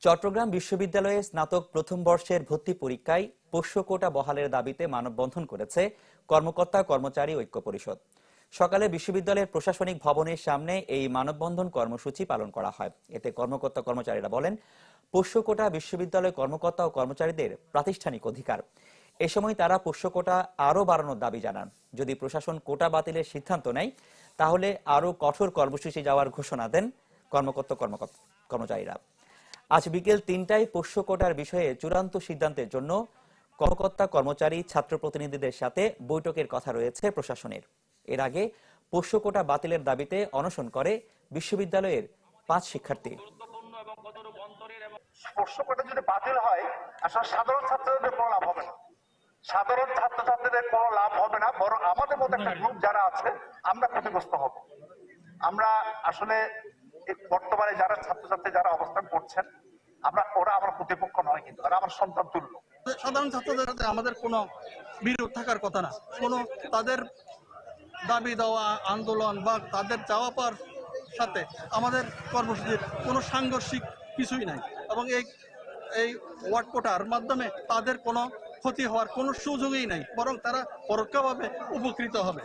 চট্টগ্রাম বিশ্ববিদ্যালয়ে স্নাতক প্রথম বর্ষের ভর্তি পরীক্ষায় পোষ্য কোটা বহালের দাবিতে মানববন্ধন করেছে কর্মকর্তা কর্মচারী ঐক্য পরিষদ। সকালে বিশ্ববিদ্যালয়ের প্রশাসনিক ভবনের সামনে এই মানববন্ধন কর্মসূচি পালন করা হয়। এতে কর্মকর্তা কর্মচারীরা বলেন, পোষ্য কোটা বিশ্ববিদ্যালয় কর্মকর্তা ও কর্মচারীদের প্রাতিষ্ঠানিক অধিকার। এ সময় তারা পোষ্য কোটা আরও বাড়ানোর দাবি জানান। যদি প্রশাসন কোটা বাতিলের সিদ্ধান্ত নেয় তাহলে আরও কঠোর কর্মসূচি যাওয়ার ঘোষণা দেন কর্মচারীরা। আজ বিকেল ৩টায় পোষ্য কোটার বিষয়ে চূড়ান্ত সিদ্ধান্তের জন্য কর্মকর্তা কর্মচারী ছাত্র প্রতিনিধিদের সাথে বৈঠকের কথা রয়েছে প্রশাসনের। এর আগে পোষ্য কোটা বাতিলের দাবিতে অনশন করে বিশ্ববিদ্যালয়ের ৫ শিক্ষার্থী। পোষ্য কোটা যদি বাতিল হয় আসলে সাধারণ ছাত্রদের কোনো লাভ হবে না, সাধারণ ছাত্রছাত্রীদের কোনো লাভ হবে না, বরং আমাদের মতো একটা গ্রুপ যারা আছে আমরা ক্ষতিগ্রস্ত হব। আমরা আসলে বর্তমানে যারা ছাত্রছাত্রী যারা অবস্থান করছেন ওরা আমার প্রতিপক্ষ নয়, কিন্তু ওরা আমার সন্তান তুল্য। সাধারণ ছাত্রদের সাথে আমাদের কোনো বিরোধ থাকার কথা না, কোনো তাদের দাবি দেওয়া আন্দোলন বা তাদের চাওয়া পাওয়ার সাথে আমাদের কর্মসূচির কোনো সাংঘর্ষিক কিছুই নাই, এবং এই ওয়ার্ড কোটার মাধ্যমে তাদের কোনো ক্ষতি হওয়ার কোনো সুযোগই নাই, বরং তারা পরোক্ষভাবে উপকৃত হবে।